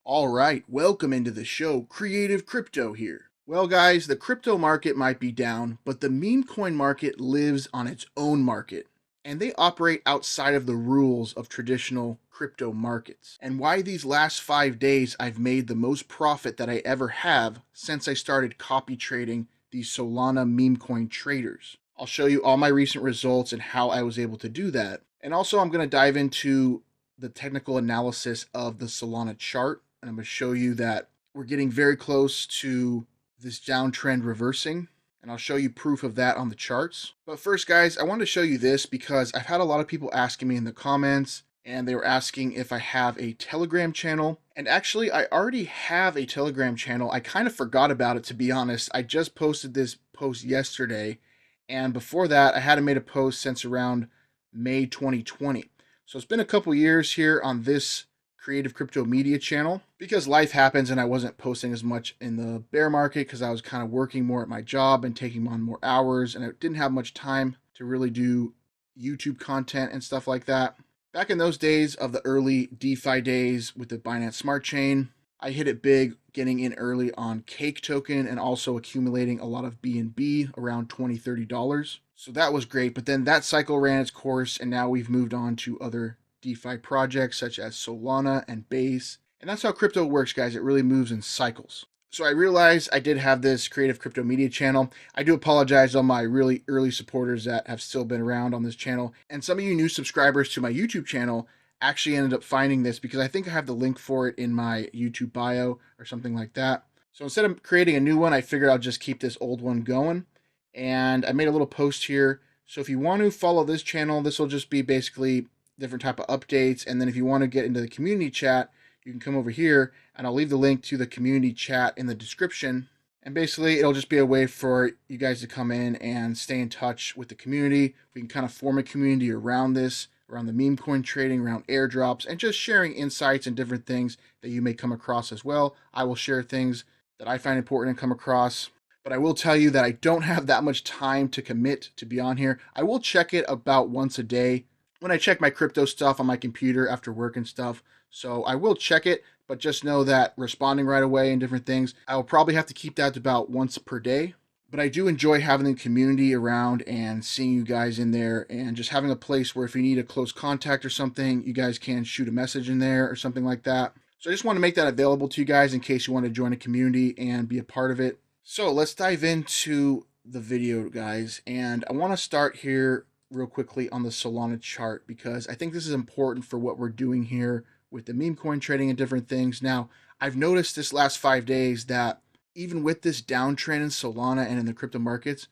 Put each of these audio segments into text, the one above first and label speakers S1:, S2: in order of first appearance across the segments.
S1: All right, welcome into the show. Creative Crypto here. Well, guys, the crypto market might be down, but the meme coin market lives on its own market, and they operate outside of the rules of traditional crypto markets. And why these last 5 days I've made the most profit that I ever have since I started copy trading these Solana meme coin traders. I'll show you all my recent results and how I was able to do that. And also, I'm going to dive into the technical analysis of the Solana chart, and I'm going to show you that we're getting very close to this downtrend reversing, and I'll show you proof of that on the charts. But first, guys, I wanted to show you this because I've had a lot of people asking me in the comments, and they were asking if I have a Telegram channel. And actually, I already have a Telegram channel. I kind of forgot about it, to be honest. I just posted this post yesterday, and before that, I hadn't made a post since around May 2020. So it's been a couple years here on this Creative Crypto Media channel because life happens and I wasn't posting as much in the bear market because I was kind of working more at my job and taking on more hours, and I didn't have much time to really do YouTube content and stuff like that. Back in those days of the early DeFi days with the Binance Smart Chain, I hit it big getting in early on Cake token and also accumulating a lot of BNB around $20-$30. So that was great, but then that cycle ran its course and now we've moved on to other DeFi projects such as Solana and Base. And that's how crypto works, guys. It really moves in cycles. So I realized I did have this Creative Crypto Media channel. I do apologize to all my really early supporters that have still been around on this channel. And some of you new subscribers to my YouTube channel actually ended up finding this because I think I have the link for it in my YouTube bio or something like that. So instead of creating a new one, I figured I'll just keep this old one going. And I made a little post here. So if you want to follow this channel, this will just be basically different type of updates. And then if you want to get into the community chat, you can come over here and I'll leave the link to the community chat in the description. And basically it'll just be a way for you guys to come in and stay in touch with the community. We can kind of form a community around this, around the meme coin trading, around airdrops, and just sharing insights and different things that you may come across as well. I will share things that I find important and come across. But I will tell you that I don't have that much time to commit to be on here. I will check it about once a day when I check my crypto stuff on my computer after work and stuff. So I will check it, but just know that responding right away and different things, I will probably have to keep that to about once per day. But I do enjoy having the community around and seeing you guys in there and just having a place where if you need a close contact or something, you guys can shoot a message in there or something like that. So I just want to make that available to you guys in case you want to join a community and be a part of it. So let's dive into the video, guys. And I want to start here real quickly on the Solana chart because I think this is important for what we're doing here with the meme coin trading and different things. Now, I've noticed this last 5 days that even with this downtrend in Solana and in the crypto markets,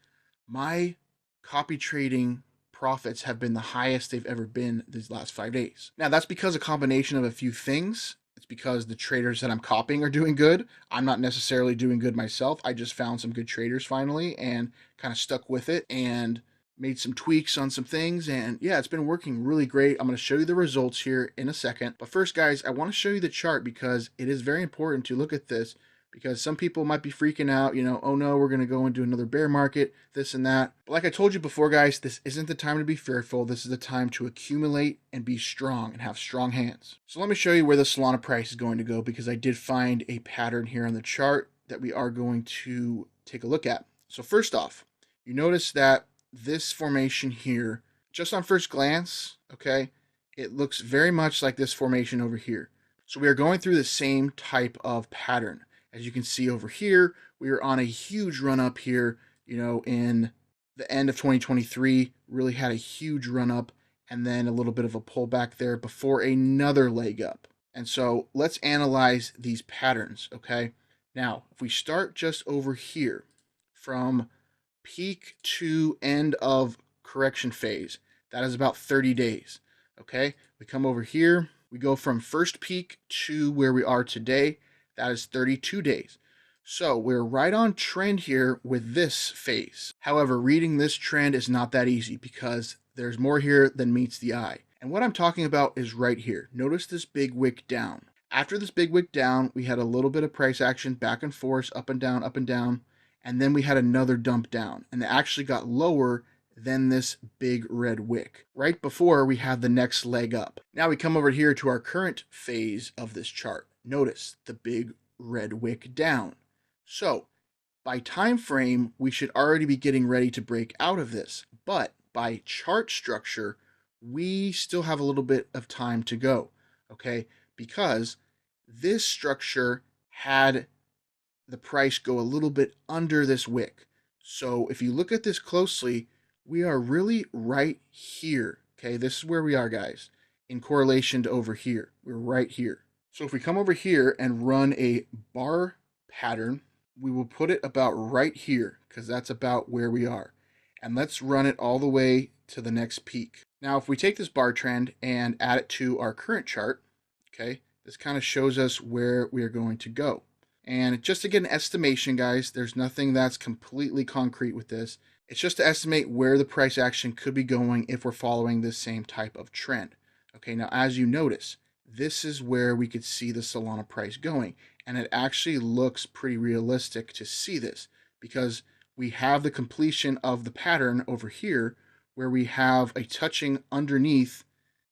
S1: my copy trading profits have been the highest they've ever been these last 5 days. Now, that's because a combination of a few things. It's because the traders that I'm copying are doing good. I'm not necessarily doing good myself. I just found some good traders finally and kind of stuck with it and made some tweaks on some things, and yeah, it's been working really great. I'm going to show you the results here in a second. But first, guys, I want to show you the chart because it is very important to look at this because some people might be freaking out, oh no, we're going to go into another bear market, this and that. But like I told you before, guys, this isn't the time to be fearful. This is the time to accumulate and be strong and have strong hands. So let me show you where the Solana price is going to go because I did find a pattern here on the chart that we are going to take a look at. So first off, you notice that this formation here, just on first glance, okay, it looks very much like this formation over here. So we are going through the same type of pattern. As you can see over here, we are on a huge run up here, in the end of 2023, really had a huge run up and then a little bit of a pullback there before another leg up. And so let's analyze these patterns, okay? Now, if we start just over here from peak to end of correction phase, that is about 30 days. Okay, we come over here, we go from first peak to where we are today, that is 32 days. So we're right on trend here with this phase. However, reading this trend is not that easy because there's more here than meets the eye. And what I'm talking about is right here. Notice this big wick down. After this big wick down, we had a little bit of price action back and forth, up and down, up and down. And then we had another dump down, and it actually got lower than this big red wick right before we had the next leg up. Now we come over here to our current phase of this chart. notice the big red wick down. So by time frame, we should already be getting ready to break out of this. But by chart structure, we still have a little bit of time to go, okay? Because this structure had the price go a little bit under this wick. So if you look at this closely, we are really right here, okay? This is where we are, guys, in correlation to over here. We're right here. So if we come over here and run a bar pattern, we will put it about right here because that's about where we are. And let's run it all the way to the next peak. Now, if we take this bar trend and add it to our current chart, okay, this kind of shows us where we are going to go. And just to get an estimation, guys, there's nothing that's completely concrete with this. It's just to estimate where the price action could be going if we're following this same type of trend. Okay, now as you notice, this is where we could see the Solana price going. And it actually looks pretty realistic to see this because we have the completion of the pattern over here where we have a touching underneath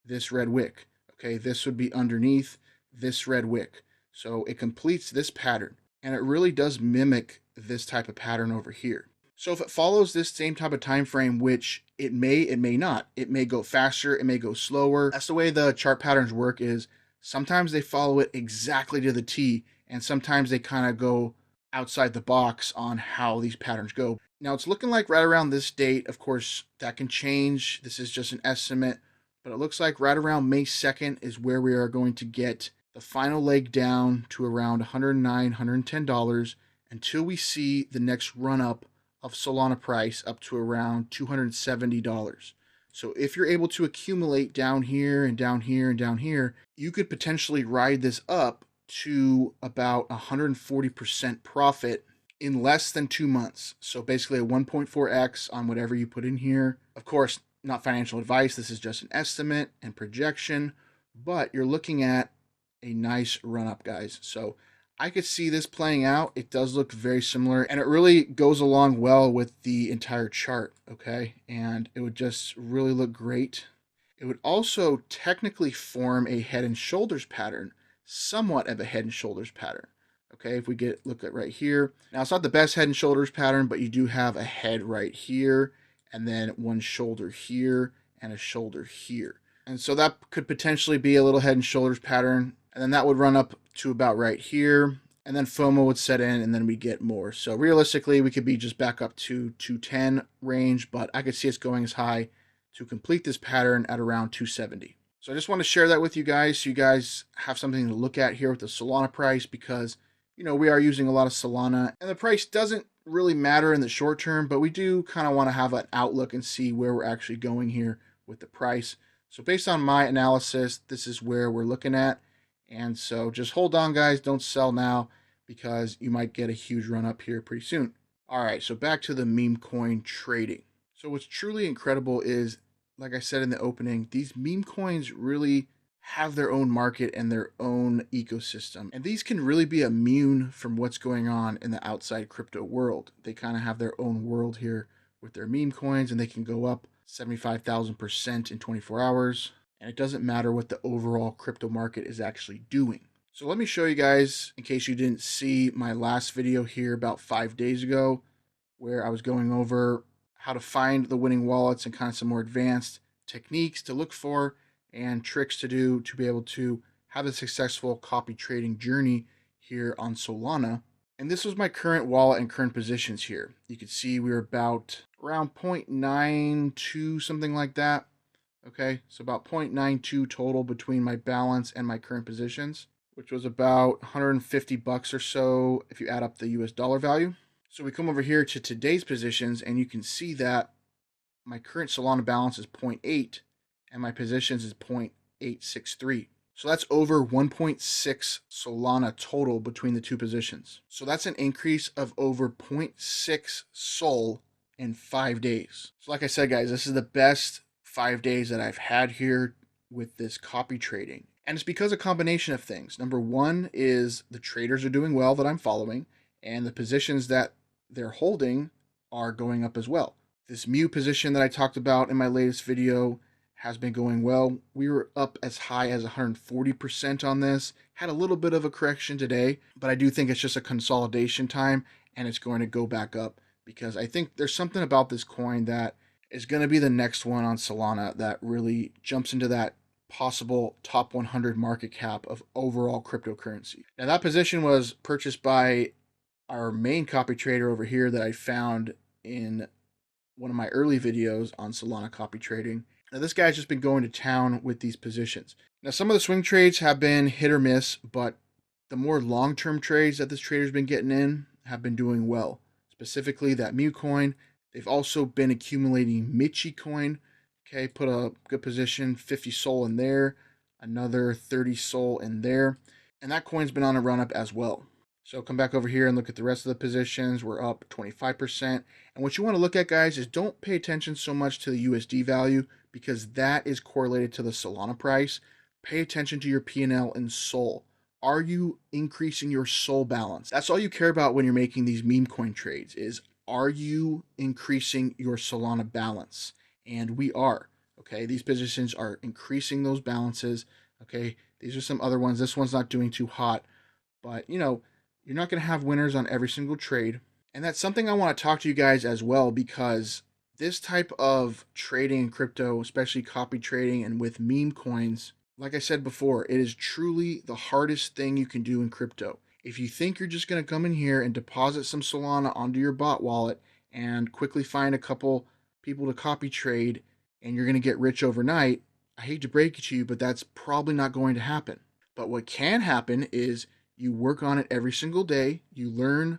S1: this red wick. Okay, this would be underneath this red wick. So it completes this pattern and it really does mimic this type of pattern over here. So if it follows this same type of time frame, which it may not. It may go faster, it may go slower. That's the way the chart patterns work, is sometimes they follow it exactly to the T, and sometimes they kind of go outside the box on how these patterns go. Now it's looking like right around this date, of course, that can change. This is just an estimate, but it looks like right around May 2nd is where we are going to get the final leg down to around $109, $110 until we see the next run up of Solana price up to around $270. So if you're able to accumulate down here and down here and down here, you could potentially ride this up to about 140% profit in less than 2 months. So basically a 1.4x on whatever you put in here. Of course, not financial advice. This is just an estimate and projection, but you're looking at a nice run up, guys. So I could see this playing out. It does look very similar, and it really goes along well with the entire chart, okay? And it would just really look great. It would also technically form a head and shoulders pattern, somewhat of a head and shoulders pattern, okay? If we look at right here. Now, it's not the best head and shoulders pattern, but you do have a head right here, and then one shoulder here, and a shoulder here. And so that could potentially be a little head and shoulders pattern. And then that would run up to about right here. And then FOMO would set in, and then we get more. So realistically, we could be just back up to 210 range, but I could see us going as high to complete this pattern at around 270. So I just want to share that with you guys so you guys have something to look at here with the Solana price, because, you know, we are using a lot of Solana and the price doesn't really matter in the short term, but we do kind of want to have an outlook and see where we're actually going here with the price. So based on my analysis, this is where we're looking at. And so just hold on, guys. Don't sell now because you might get a huge run up here pretty soon. All right, so back to the meme coin trading. So what's truly incredible is, like I said in the opening, these meme coins really have their own market and their own ecosystem. And these can really be immune from what's going on in the outside crypto world. They kind of have their own world here with their meme coins, and they can go up 75,000% in 24 hours. And it doesn't matter what the overall crypto market is actually doing. So let me show you guys, in case you didn't see my last video here about 5 days ago, where I was going over how to find the winning wallets and kind of some more advanced techniques to look for and tricks to do to be able to have a successful copy trading journey here on Solana. And this was my current wallet and current positions here. You can see we were about around 0.92, something like that. Okay, so about 0.92 total between my balance and my current positions, which was about 150 bucks or so if you add up the US dollar value. So we come over here to today's positions, and you can see that my current Solana balance is 0.8 and my positions is 0.863. So that's over 1.6 Solana total between the two positions. So that's an increase of over 0.6 Sol in 5 days. So like I said, guys, this is the best 5 days that I've had here with this copy trading. And it's because of a combination of things. Number one is the traders are doing well that I'm following, and the positions that they're holding are going up as well. This Mu position that I talked about in my latest video has been going well. We were up as high as 140% on this. Had a little bit of a correction today, but I do think it's just a consolidation time and it's going to go back up because I think there's something about this coin that is going to be the next one on Solana that really jumps into that possible top 100 market cap of overall cryptocurrency. Now, that position was purchased by our main copy trader over here that I found in one of my early videos on Solana copy trading. Now, this guy's just been going to town with these positions. Now, some of the swing trades have been hit or miss, but the more long-term trades that this trader's been getting in have been doing well. Specifically, that Mu coin. They've also been accumulating Michi coin. Okay, put a good position, 50 SOL in there, another 30 SOL in there, and that coin's been on a run up as well. So come back over here and look at the rest of the positions. We're up 25%. And what you want to look at, guys, is don't pay attention so much to the USD value because that is correlated to the Solana price. Pay attention to your P&L in SOL. Are you increasing your SOL balance? That's all you care about when you're making these meme coin trades is, are you increasing your Solana balance? And we are. Okay, these positions are increasing those balances. Okay, these are some other ones. This one's not doing too hot, but you know, you're not going to have winners on every single trade. And that's something I want to talk to you guys as well, because this type of trading in crypto, especially copy trading and with meme coins, like I said before, it is truly the hardest thing you can do in crypto. If you think you're just going to come in here and deposit some Solana onto your bot wallet and quickly find a couple people to copy trade and you're going to get rich overnight, I hate to break it to you, but that's probably not going to happen. But what can happen is you work on it every single day. You learn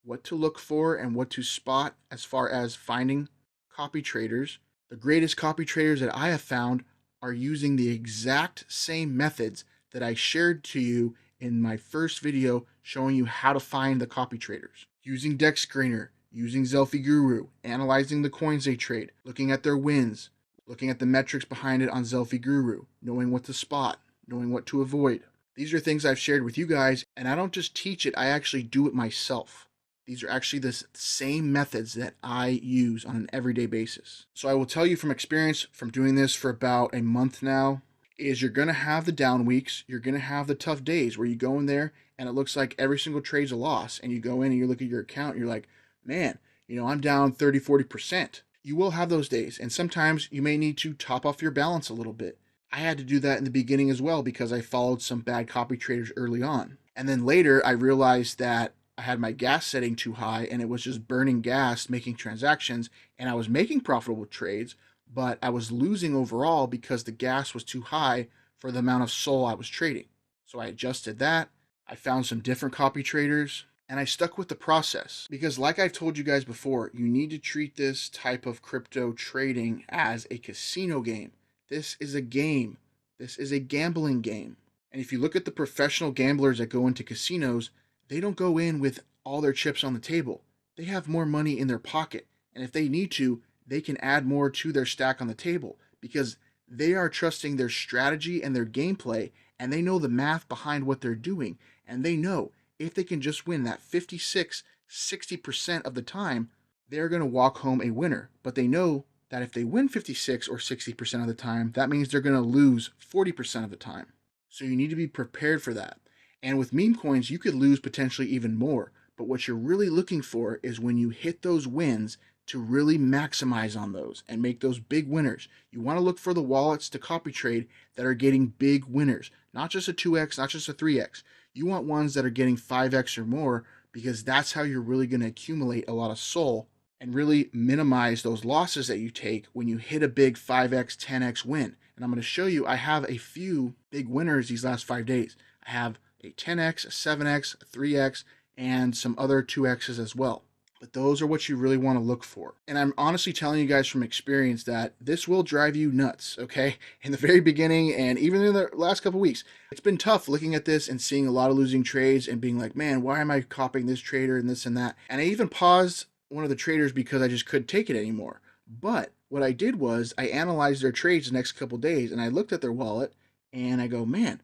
S1: what to look for and what to spot as far as finding copy traders. The greatest copy traders that I have found are using the exact same methods that I shared to you in my first video showing you how to find the copy traders. Using Dex Screener, using Zelfie Guru, analyzing the coins they trade, looking at their wins, looking at the metrics behind it on Zelfie Guru, knowing what to spot, knowing what to avoid. These are things I've shared with you guys, and I don't just teach it, I actually do it myself. These are actually the same methods that I use on an everyday basis. So I will tell you from experience, from doing this for about a month now, is you're going to have the down weeks, you're going to have the tough days where you go in there and it looks like every single trade's a loss, and you go in and you look at your account and you're like, man, I'm down 30, 40%. You will have those days, and sometimes you may need to top off your balance a little bit. I had to do that in the beginning as well because I followed some bad copy traders early on. And then later I realized that I had my gas setting too high and it was just burning gas making transactions, and I was making profitable trades, but I was losing overall because the gas was too high for the amount of SOL I was trading. So I adjusted that. I found some different copy traders and I stuck with the process because, like I've told you guys before, you need to treat this type of crypto trading as a casino game. This is a game. This is a gambling game. And if you look at the professional gamblers that go into casinos, they don't go in with all their chips on the table. They have more money in their pocket. And if they need to, they can add more to their stack on the table because they are trusting their strategy and their gameplay, and they know the math behind what they're doing. And they know if they can just win that 56, 60% of the time, they're going to walk home a winner. But they know that if they win 56 or 60% of the time, that means they're going to lose 40% of the time. So you need to be prepared for that. And with meme coins, you could lose potentially even more. But what you're really looking for is when you hit those wins to really maximize on those and make those big winners. You want to look for the wallets to copy trade that are getting big winners, not just a 2x, not just a 3x. You want ones that are getting 5x or more because that's how you're really going to accumulate a lot of SOL and really minimize those losses that you take when you hit a big 5x, 10x win. And I'm going to show you, I have a few big winners these last 5 days. I have a 10x, a 7x, a 3x, and some other 2x's as well. But those are what you really want to look for. And I'm honestly telling you guys from experience that this will drive you nuts, okay? In the very beginning and even in the last couple weeks, it's been tough looking at this and seeing a lot of losing trades and being like, man, why am I copying this trader and this and that? And I even paused one of the traders because I just couldn't take it anymore. But what I did was I analyzed their trades the next couple days and I looked at their wallet and I go, man,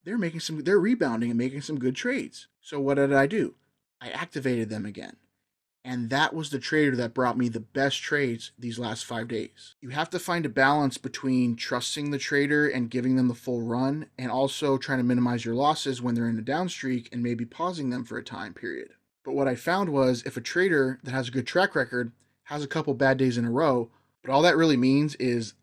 S1: they're rebounding and making some good trades. So what did I do? I activated them again. And that was the trader that brought me the best trades these last 5 days. You have to find a balance between trusting the trader and giving them the full run, and also trying to minimize your losses when they're in a down streak and maybe pausing them for a time period. But what I found was if a trader that has a good track record has a couple bad days in a row, but all that really means is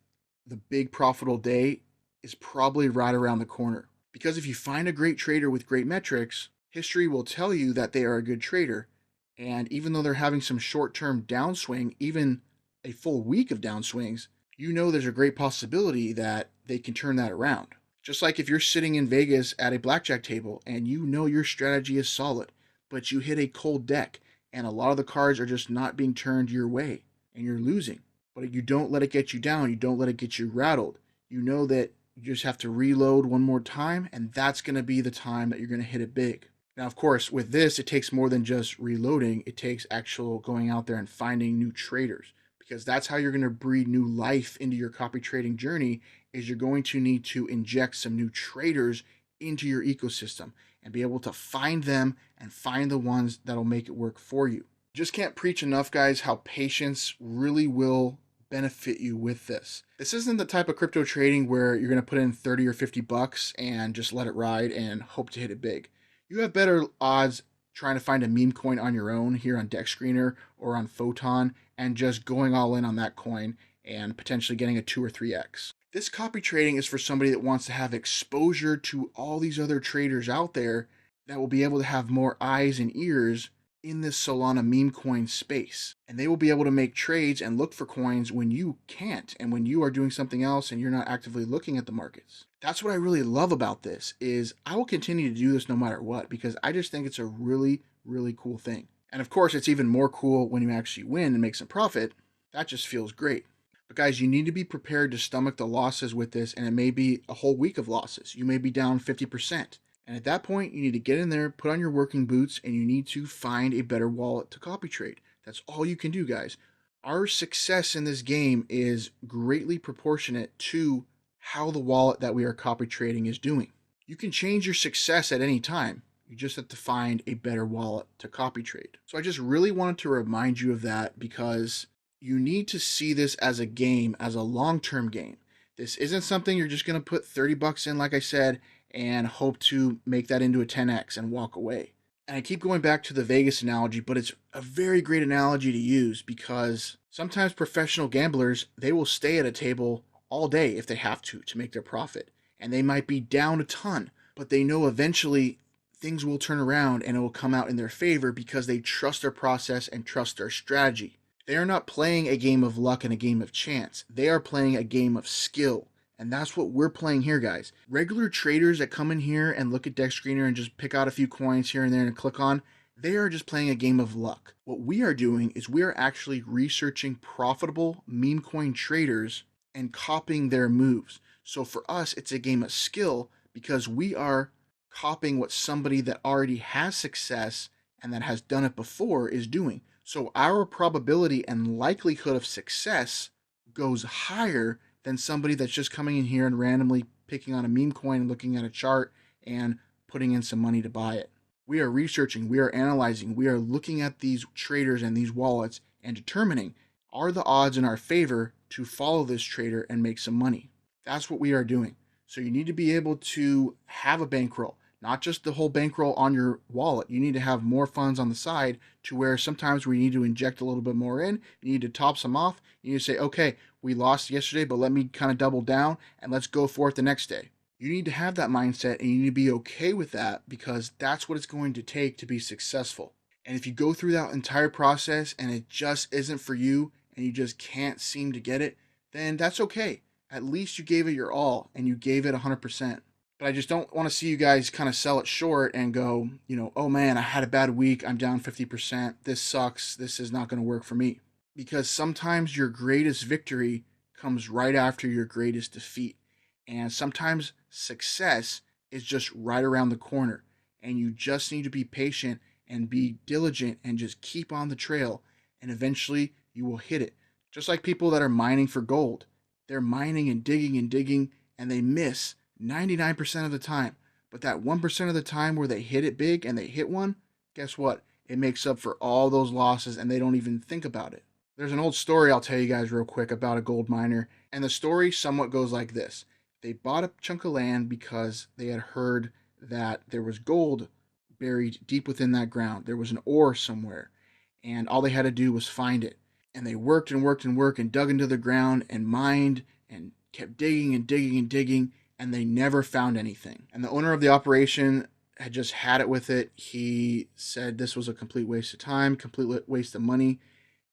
S1: the big profitable day is probably right around the corner. Because if you find a great trader with great metrics, history will tell you that they are a good trader. And even though they're having some short-term downswing, even a full week of downswings, you know there's a great possibility that they can turn that around. Just like if you're sitting in Vegas at a blackjack table and you know your strategy is solid, but you hit a cold deck and a lot of the cards are just not being turned your way and you're losing. But you don't let it get you down. You don't let it get you rattled. You know that you just have to reload one more time, and that's going to be the time that you're going to hit it big. Now, of course, with this, it takes more than just reloading. It takes actual going out there and finding new traders, because that's how you're going to breathe new life into your copy trading journey. Is you're going to need to inject some new traders into your ecosystem and be able to find them and find the ones that'll make it work for you. Just can't preach enough, guys, how patience really will benefit you with this. This isn't the type of crypto trading where you're going to put in 30 or 50 bucks and just let it ride and hope to hit it big. You have better odds trying to find a meme coin on your own here on Dex Screener or on Photon and just going all in on that coin and potentially getting a 2 or 3x. This copy trading is for somebody that wants to have exposure to all these other traders out there that will be able to have more eyes and ears in this Solana meme coin space. And they will be able to make trades and look for coins when you can't, and when you are doing something else and you're not actively looking at the markets. That's what I really love about this, is I will continue to do this no matter what, because I just think it's a really, really cool thing. And of course, it's even more cool when you actually win and make some profit. That just feels great. But guys, you need to be prepared to stomach the losses with this, and it may be a whole week of losses. You may be down 50%. And at that point, you need to get in there, put on your working boots, and you need to find a better wallet to copy trade. That's all you can do, guys. Our success in this game is greatly proportionate to how the wallet that we are copy trading is doing. You can change your success at any time. You just have to find a better wallet to copy trade. So I just really wanted to remind you of that, because you need to see this as a game, as a long-term game. This isn't something you're just going to put 30 bucks in, like I said, and hope to make that into a 10x and walk away. And I keep going back to the Vegas analogy, but it's a very great analogy to use, because sometimes professional gamblers, they will stay at a table all day if they have to make their profit. And they might be down a ton, but they know eventually things will turn around and it will come out in their favor because they trust their process and trust their strategy. They are not playing a game of luck and a game of chance. They are playing a game of skill. And that's what we're playing here, guys. Regular traders that come in here and look at Dex Screener and just pick out a few coins here and there and click on, they are just playing a game of luck. What we are doing is we are actually researching profitable meme coin traders and copying their moves. So for us, it's a game of skill, because we are copying what somebody that already has success and that has done it before is doing. So our probability and likelihood of success goes higher than somebody that's just coming in here and randomly picking on a meme coin and looking at a chart and putting in some money to buy it. We are researching, we are analyzing, we are looking at these traders and these wallets and determining, are the odds in our favor to follow this trader and make some money? That's what we are doing. So you need to be able to have a bankroll, not just the whole bankroll on your wallet. You need to have more funds on the side, to where sometimes we need to inject a little bit more in. You need to top some off. You need to say, okay, we lost yesterday, but let me kind of double down and let's go for it the next day. You need to have that mindset, and you need to be okay with that, because that's what it's going to take to be successful. And if you go through that entire process and it just isn't for you and you just can't seem to get it, then that's okay. At least you gave it your all and you gave it 100%. But I just don't want to see you guys kind of sell it short and go, oh man, I had a bad week. I'm down 50%. This sucks. This is not going to work for me. Because sometimes your greatest victory comes right after your greatest defeat. And sometimes success is just right around the corner. And you just need to be patient and be diligent and just keep on the trail. And eventually you will hit it. Just like people that are mining for gold. They're mining and digging and they miss 99% of the time. But that 1% of the time where they hit it big and they hit one, guess what? it makes up for all those losses and they don't even think about it. There's an old story I'll tell you guys real quick about a gold miner, and the story somewhat goes like this. They bought a chunk of land because they had heard that there was gold buried deep within that ground. There was an ore somewhere, and all they had to do was find it. And they worked and worked and worked and dug into the ground and mined and kept digging and digging and digging, and they never found anything. And the owner of the operation had just had it with it. He said this was a complete waste of time, complete waste of money,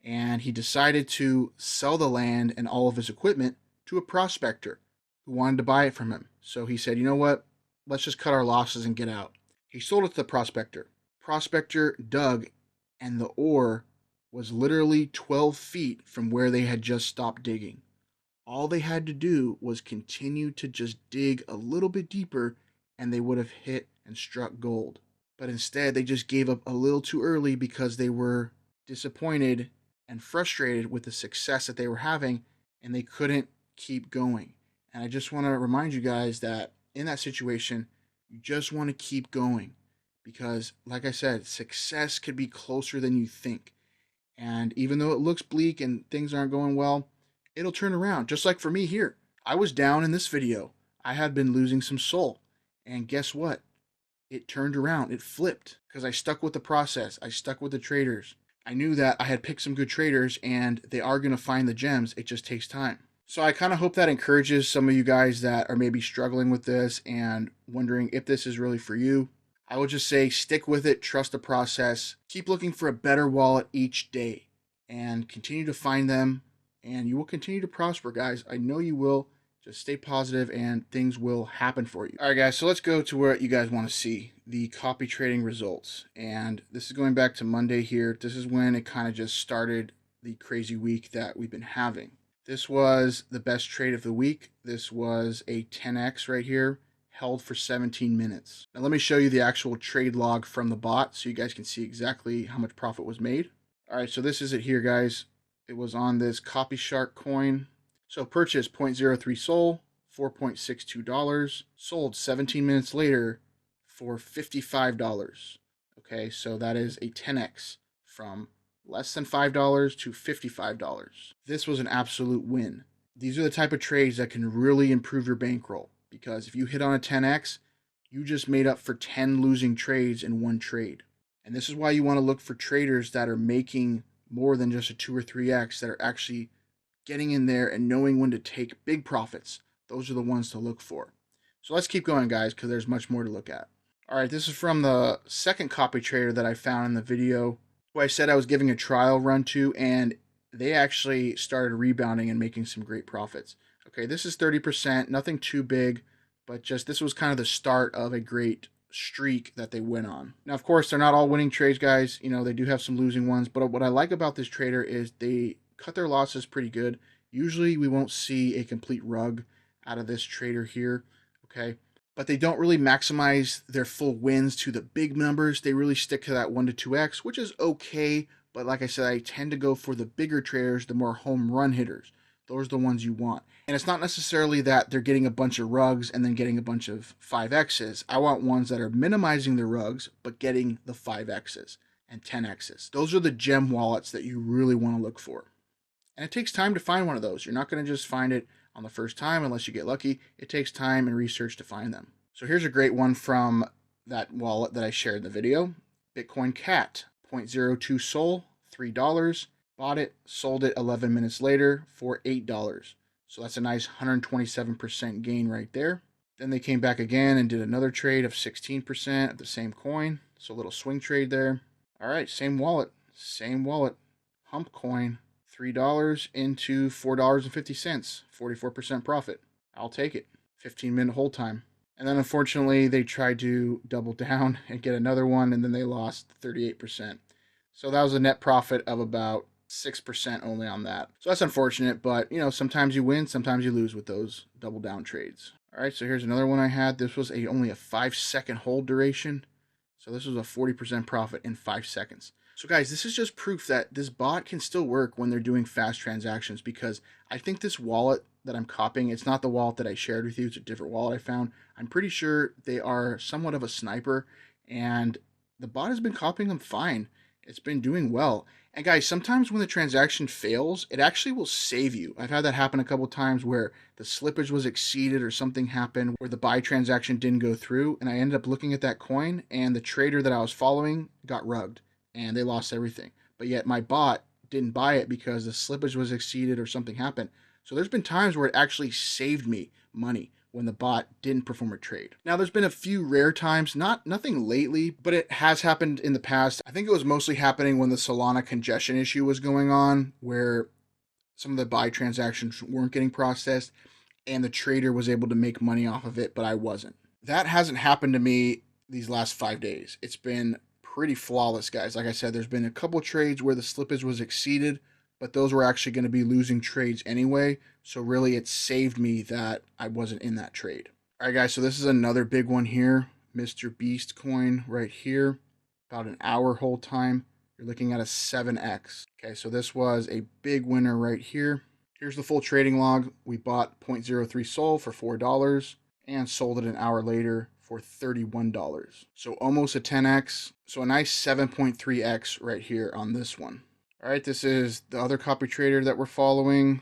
S1: and he decided to sell the land and all of his equipment to a prospector who wanted to buy it from him. So he said, you know what, let's just cut our losses and get out. He sold it to the prospector. Prospector dug, and the ore was literally 12 feet from where they had just stopped digging. All they had to do was continue to just dig a little bit deeper, and they would have hit and struck gold. But instead, they just gave up a little too early because they were disappointed and frustrated with the success that they were having, and they couldn't keep going. And I just want to remind you guys that in that situation, you just want to keep going because, like I said, success could be closer than you think. And even though it looks bleak and things aren't going well, it'll turn around. Just like for me here. I was down in this video. I had been losing some soul. And guess what? It turned around. It flipped because I stuck with the process. I stuck with the traders. I knew that I had picked some good traders and they are going to find the gems. It just takes time. So I kind of hope that encourages some of you guys that are maybe struggling with this and wondering if this is really for you. I would just say stick with it, trust the process, keep looking for a better wallet each day, and continue to find them, and you will continue to prosper, guys. I know you will. Just stay positive, and things will happen for you. All right, guys, so let's go to what you guys want to see, the copy trading results. And this is going back to Monday here. This is when it kind of just started the crazy week that we've been having. This was the best trade of the week. This was a 10x right here, held for 17 minutes. Now let me show you the actual trade log from the bot so you guys can see exactly how much profit was made. All right, so this is it here, guys. It was on this Copy Shark coin. So purchased 0.03 SOL, $4.62, sold 17 minutes later for $55. Okay, so that is a 10x from less than $5 to $55. This was an absolute win. These are the type of trades that can really improve your bankroll, because if you hit on a 10x, you just made up for 10 losing trades in one trade. And this is why you want to look for traders that are making more than just a 2 or 3x, that are actually getting in there and knowing when to take big profits. Those are the ones to look for. So let's keep going, guys, because there's much more to look at. All right, this is from the second copy trader that I found in the video, who I said I was giving a trial run to, and they actually started rebounding and making some great profits. Okay, this is 30%, nothing too big, but just this was kind of the start of a great streak that they went on. Now, of course, they're not all winning trades, guys. You know, they do have some losing ones, but what I like about this trader is they cut their losses pretty good. Usually we won't see a complete rug out of this trader here, okay? But they don't really maximize their full wins to the big numbers. They really stick to that 1 to 2x, which is okay. But like I said, I tend to go for the bigger traders, the more home run hitters. Those are the ones you want. And it's not necessarily that they're getting a bunch of rugs and then getting a bunch of 5x's. I want ones that are minimizing the rugs, but getting the 5x's and 10x's. Those are the gem wallets that you really want to look for. And it takes time to find one of those. You're not going to just find it on the first time unless you get lucky. It takes time and research to find them. So here's a great one from that wallet that I shared in the video. Bitcoin Cat, 0.02 SOL, $3. Bought it, sold it 11 minutes later for $8. So that's a nice 127% gain right there. Then they came back again and did another trade of 16% of the same coin. So a little swing trade there. All right, same wallet. Hump coin. $3 into $4.50, 44% profit. I'll take it. 15-minute hold time. And then unfortunately, they tried to double down and get another one, and then they lost 38%. So that was a net profit of about 6% only on that. So that's unfortunate, but you know, sometimes you win, sometimes you lose with those double down trades. All right, so here's another one I had. This was only a 5-second hold duration. So this was a 40% profit in 5 seconds. So guys, this is just proof that this bot can still work when they're doing fast transactions, because I think this wallet that I'm copying, it's not the wallet that I shared with you, it's a different wallet I found. I'm pretty sure they are somewhat of a sniper, and the bot has been copying them fine. It's been doing well. And guys, sometimes when the transaction fails, it actually will save you. I've had that happen a couple times where the slippage was exceeded or something happened where the buy transaction didn't go through, and I ended up looking at that coin and the trader that I was following got rugged and they lost everything. But yet my bot didn't buy it because the slippage was exceeded or something happened. So there's been times where it actually saved me money when the bot didn't perform a trade. Now there's been a few rare times, nothing lately, but it has happened in the past. I think it was mostly happening when the Solana congestion issue was going on, where some of the buy transactions weren't getting processed and the trader was able to make money off of it, but I wasn't. That hasn't happened to me these last 5 days. It's been pretty flawless, guys. Like I said, there's been a couple trades where the slippage was exceeded, but those were actually going to be losing trades anyway. So really it saved me that I wasn't in that trade. All right, guys, so this is another big one here. Mr. Beast coin right here. About an hour hold time. You're looking at a 7x. Okay, so this was a big winner right here. Here's the full trading log. We bought 0.03 SOL for $4 and sold it an hour later for $31. So almost a 10x. So a nice 7.3x right here on this one. All right, this is the other copy trader that we're following.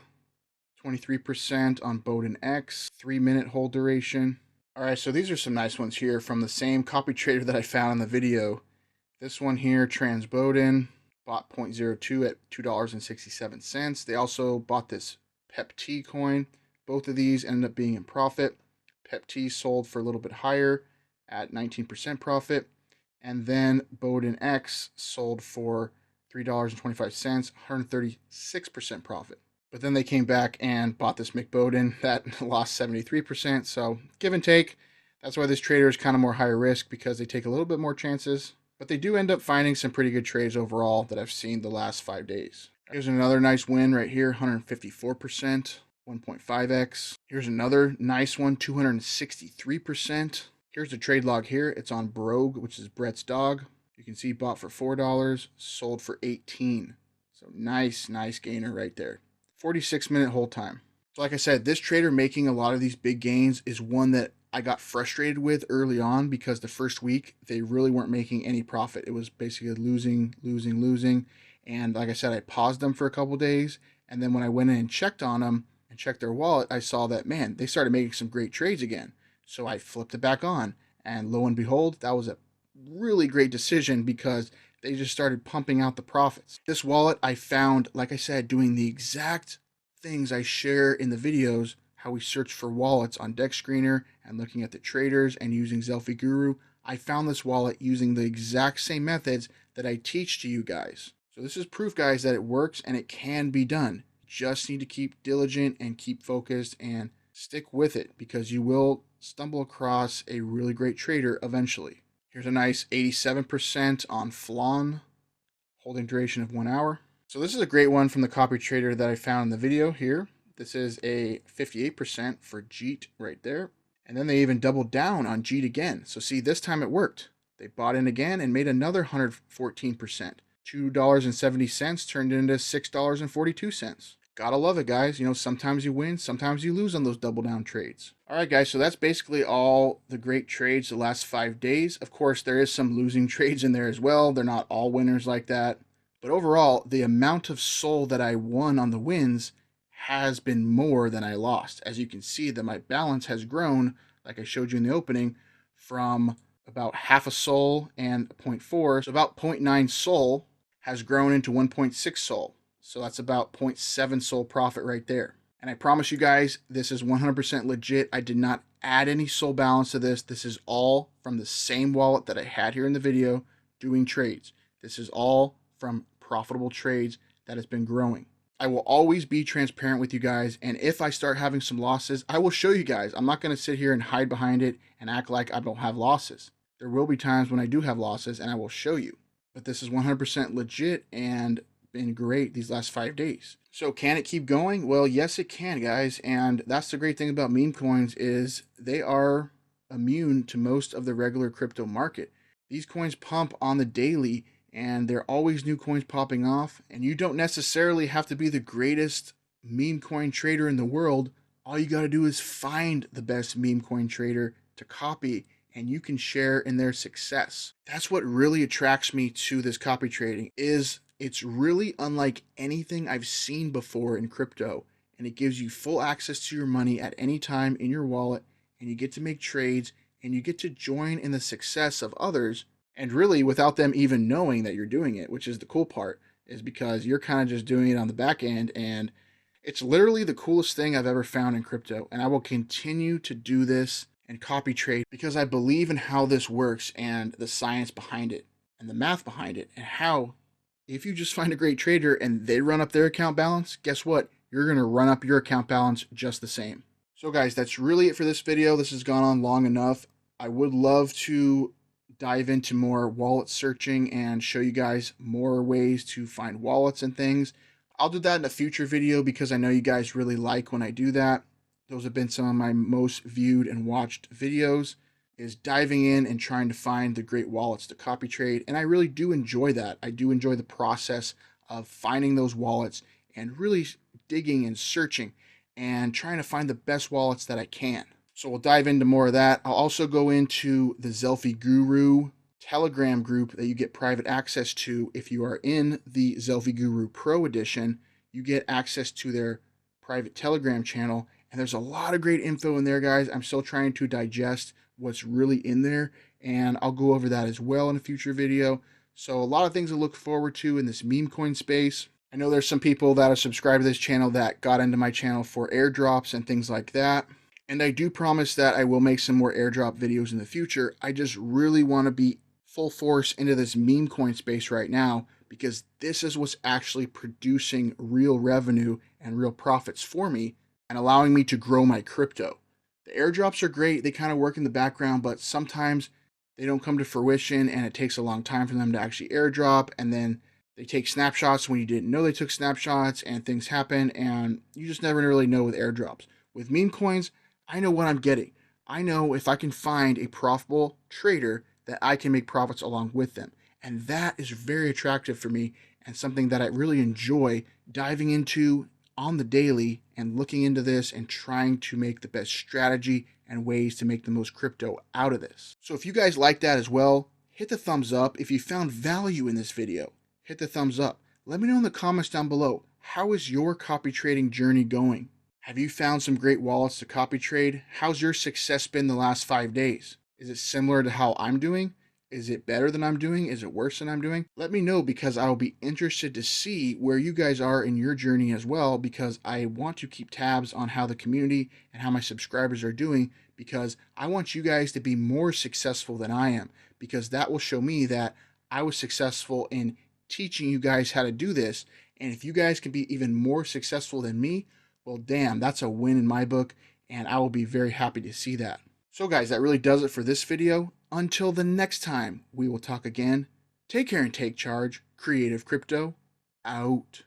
S1: 23% on Bowden X, 3-minute hold duration. All right, so these are some nice ones here from the same copy trader that I found in the video. This one here, Trans Bowden, bought 0.02 at $2.67. They also bought this PEP-T coin. Both of these ended up being in profit. PEP-T sold for a little bit higher at 19% profit. And then Bowden X sold for $3.25, 136% profit. But then they came back and bought this McBowden that lost 73%. So give and take. That's why this trader is kind of more higher risk, because they take a little bit more chances. But they do end up finding some pretty good trades overall that I've seen the last 5 days. Here's another nice win right here, 154%, 1.5x. Here's another nice one, 263%. Here's the trade log here. It's on Brogue, which is Brett's dog. You can see bought for $4, sold for $18. So nice gainer right there. 46-minute hold time. So like I said, this trader making a lot of these big gains is one that I got frustrated with early on, because the first week they really weren't making any profit. It was basically losing. And like I said, I paused them for a couple days. And then when I went in and checked on them and checked their wallet, I saw that, man, they started making some great trades again. So I flipped it back on, and lo and behold, that was a really great decision, because they just started pumping out the profits. This wallet I found, like I said, doing the exact things I share in the videos, how we search for wallets on Dex Screener and looking at the traders and using Zelfie Guru. I found this wallet using the exact same methods that I teach to you guys. So this is proof, guys, that it works and it can be done. Just need to keep diligent and keep focused and stick with it, because you will stumble across a really great trader eventually. Here's a nice 87% on Flan, holding duration of 1 hour. So this is a great one from the copy trader that I found in the video here. This is a 58% for Jeet right there. And then they even doubled down on Jeet again. So see, this time it worked. They bought in again and made another 114%. $2.70 turned into $6.42. Gotta love it, guys. You know, sometimes you win, sometimes you lose on those double down trades. All right, guys, so that's basically all the great trades the last 5 days. Of course, there is some losing trades in there as well. They're not all winners like that. But overall, the amount of SOL that I won on the wins has been more than I lost. As you can see, that my balance has grown, like I showed you in the opening, from about half a SOL and 0.4. So about 0.9 SOL has grown into 1.6 SOL. So that's about 0.7 SOL profit right there. And I promise you guys, this is 100% legit. I did not add any SOL balance to this. This is all from the same wallet that I had here in the video doing trades. This is all from profitable trades that has been growing. I will always be transparent with you guys. And if I start having some losses, I will show you guys. I'm not going to sit here and hide behind it and act like I don't have losses. There will be times when I do have losses, and I will show you. But this is 100% legit and been great these last 5 days. So can it keep going? Well, yes, it can, guys. And that's the great thing about meme coins, is they are immune to most of the regular crypto market. These coins pump on the daily, and there are always new coins popping off. And you don't necessarily have to be the greatest meme coin trader in the world. All you got to do is find the best meme coin trader to copy and you can share in their success. That's what really attracts me to this copy trading, is it's really unlike anything I've seen before in crypto, and it gives you full access to your money at any time in your wallet, and you get to make trades, and you get to join in the success of others, and really without them even knowing that you're doing it, which is the cool part, is because you're kind of just doing it on the back end. And it's literally the coolest thing I've ever found in crypto, and I will continue to do this and copy trade because I believe in how this works and the science behind it and the math behind it, and how if you just find a great trader and they run up their account balance, guess what? You're going to run up your account balance just the same. So guys, that's really it for this video. This has gone on long enough. I would love to dive into more wallet searching and show you guys more ways to find wallets and things. I'll do that in a future video because I know you guys really like when I do that. Those have been some of my most viewed and watched videos, is diving in and trying to find the great wallets to copy trade. And I really do enjoy that. I do enjoy the process of finding those wallets and really digging and searching and trying to find the best wallets that I can. So we'll dive into more of that. I'll also go into the Zelfie Guru Telegram group that you get private access to. If you are in the Zelfie Guru Pro Edition, you get access to their private Telegram channel, and there's a lot of great info in there, guys. I'm still trying to digest what's really in there, and I'll go over that as well in a future video. So a lot of things to look forward to in this meme coin space. I know there's some people that are subscribed to this channel that got into my channel for airdrops and things like that. And I do promise that I will make some more airdrop videos in the future. I just really want to be full force into this meme coin space right now, because this is what's actually producing real revenue and real profits for me and allowing me to grow my crypto. The airdrops are great. They kind of work in the background, but sometimes they don't come to fruition and it takes a long time for them to actually airdrop. And then they take snapshots when you didn't know they took snapshots, and things happen, and you just never really know with airdrops. With meme coins, I know what I'm getting. I know if I can find a profitable trader that I can make profits along with them. And that is very attractive for me and something that I really enjoy diving into on the daily and looking into this and trying to make the best strategy and ways to make the most crypto out of this. So if you guys like that as well, hit the thumbs up. If you found value in this video, hit the thumbs up. Let me know in the comments down below, how is your copy trading journey going? Have you found some great wallets to copy trade? How's your success been the last 5 days? Is it similar to how I'm doing? Is it better than I'm doing? Is it worse than I'm doing? Let me know, because I'll be interested to see where you guys are in your journey as well, because I want to keep tabs on how the community and how my subscribers are doing, because I want you guys to be more successful than I am, because that will show me that I was successful in teaching you guys how to do this. And if you guys can be even more successful than me, well, damn, that's a win in my book, and I will be very happy to see that. So guys, that really does it for this video. Until the next time we will talk again, take care and take charge. Creative Crypto, out.